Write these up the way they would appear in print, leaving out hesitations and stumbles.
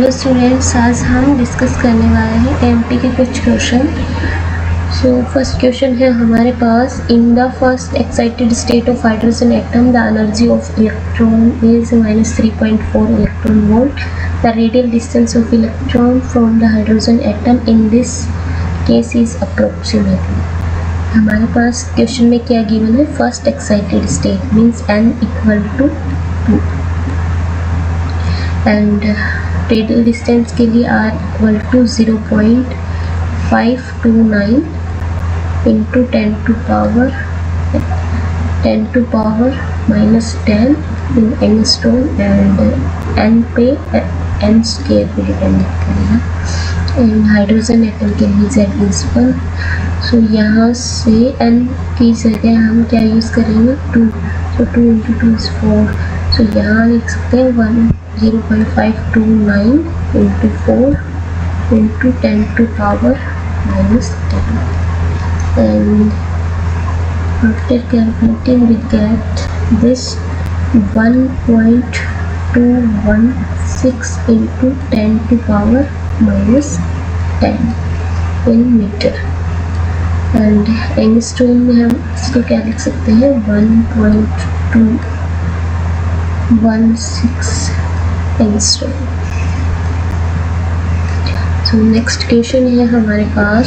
Hello students, आज हम discuss करने वाले हैं एमपी के कुछ क्वेश्चन। सो फर्स्ट क्वेश्चन है हमारे पास, in the first excited state of hydrogen atom the energy of electron is -3.4 electron volt. The radial distance of electron from the hydrogen atom in this case is approximately. हमारे पास question में क्या given है, first excited state means n equal to 2 and radial distance के लिए r equal to 0.529 into 10 to power -10 in angstrom and n पे n square पे depend करेगा। एंड हाइड्रोजन एटम के लिए z इज 1। सो यहाँ से n की जगह हम क्या यूज़ करेंगे, 2। सो 2 इंटू 2 इज 4। सो यहाँ लिख सकते हैं 0.529 into 4 into 10 to power -10 and after calculating we get this 1.216 into 10 to power -10 in meter and angstrom में हम इसको क्या लिख सकते हैं, 1.216 एंगस्ट्रॉम। So next question है हमारे पास,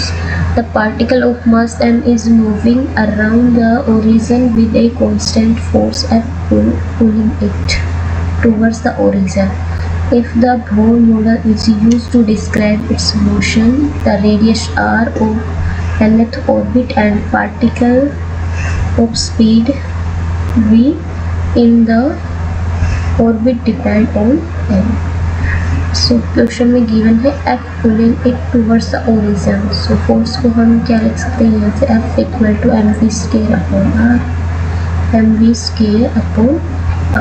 the particle of mass m is moving around the origin with a constant force F pulling it towards the origin. If the Bohr model is used to describe its motion, the radius r of nth orbit and particle of speed v in the orbit depend on m. So question में given है F pulling it towards the origin. So force को हम क्या लिख सकते हैं, यहाँ से F equal to mv square upon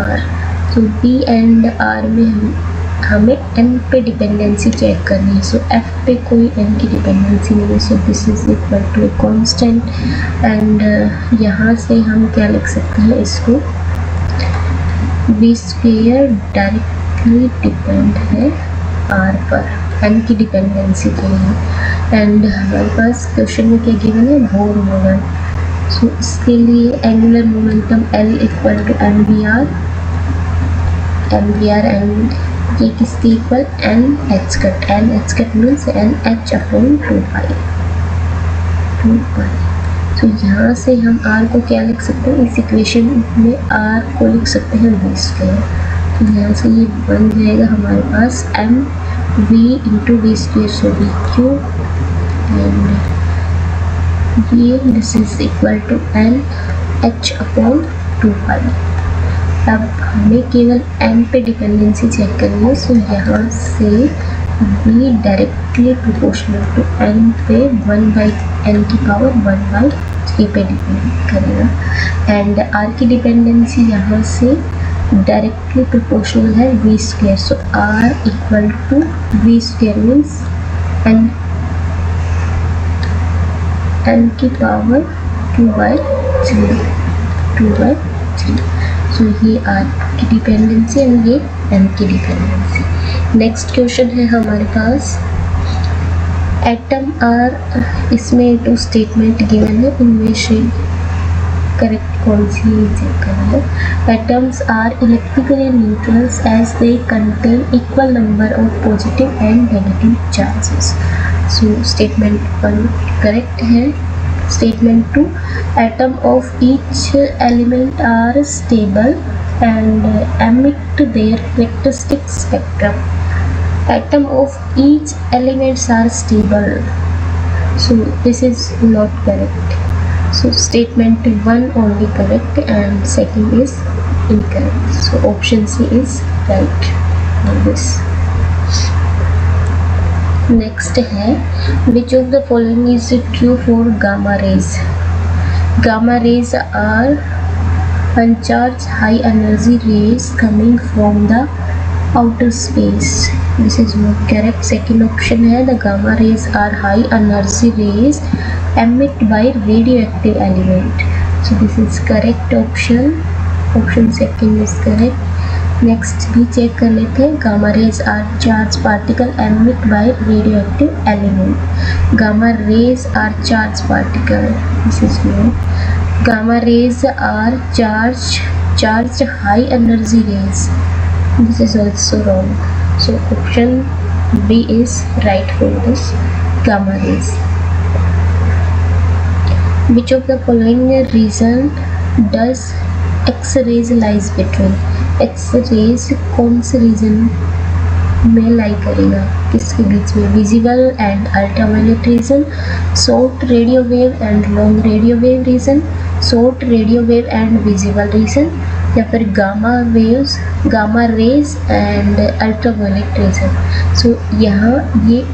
r। So b and r में हमें n पे डिपेंडेंसी चेक करनी है। सो F पे कोई n की डिपेंडेंसी नहीं है, so this is equal to a constant and यहाँ से हम क्या लिख सकते हैं, इसको v स्क्वायर डायरेक्टली डिपेंड है r पर n की डिपेंडेंसी के लिए। एंड हमारे पास क्वेश्चन में क्या गिवन है, बोर मॉडल। सो इसके लिए angular momentum L equal to mvr and ये किसके equal, NH cut means NH upon 2 pi. तो यहाँ से हम r को क्या लिख सकते हैं, इस इक्वेशन में r को लिख सकते हैं v स्क्वायर। तो यहाँ से ये बन जाएगा हमारे पास mv into V square, so V cube and ये this is equal to NH upon 2 pi. अब हमें केवल n पे डिपेंडेंसी चेक करनी है। सो यहाँ से v directly proportional to n पे 1/n की पावर 1/3 पे डिपेंड करेगा एंड r की डिपेंडेंसी यहाँ से डायरेक्टली प्रोपोर्शनल है v square. So r equal to v square means n की पावर 2/3। सो ये r की डिपेंडेंसी एंड ये n की डिपेंडेंसी। नेक्स्ट क्वेश्चन है हमारे पास, एटम आर, इसमें 2 स्टेटमेंट गिवन है, उनमें से करेक्ट कौन सी चेक करना है। Atoms are electrically neutrals as they contain equal number of positive and negative charges. So statement 1 correct है। Statement 2, atom of each element are stable and emit their characteristic spectrum. Atom of each elements are stable. So this is not correct. So statement 1 only correct and second is incorrect. So option C is right on this. Next है, which of the following is true for gamma rays? Gamma rays are uncharged high energy rays coming from the outer space. This is not correct. Second option है, the gamma rays are high energy rays emitted by radioactive element. So this is correct option second is correct next भी check कर लेते हैं। Gamma rays are charge particle emit by radioactive element. Gamma rays are charge particle, this is no. Gamma rays are charged high energy rays. This is also wrong. So option B is right for this gamma rays. Which of the following reason does X-rays lies between? X-rays कौन से reason में लाई करेगा, किसके बीच में? Visible and ultraviolet region, short radio wave and long radio wave region, short radio wave and visible region, या फिर gamma rays and ultraviolet region. So यहाँ ये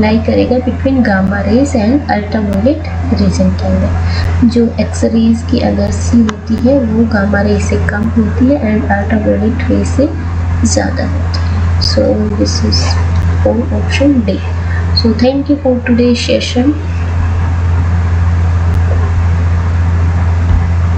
लाई करेगा between gamma rays and ultraviolet region के अंदर। जो x raise की energy होती है वो गामा रेज से कम होती है एंड अल्ट्रावायलेट रेज से ज़्यादा होती है। So this is for option D. So thank you for today's session.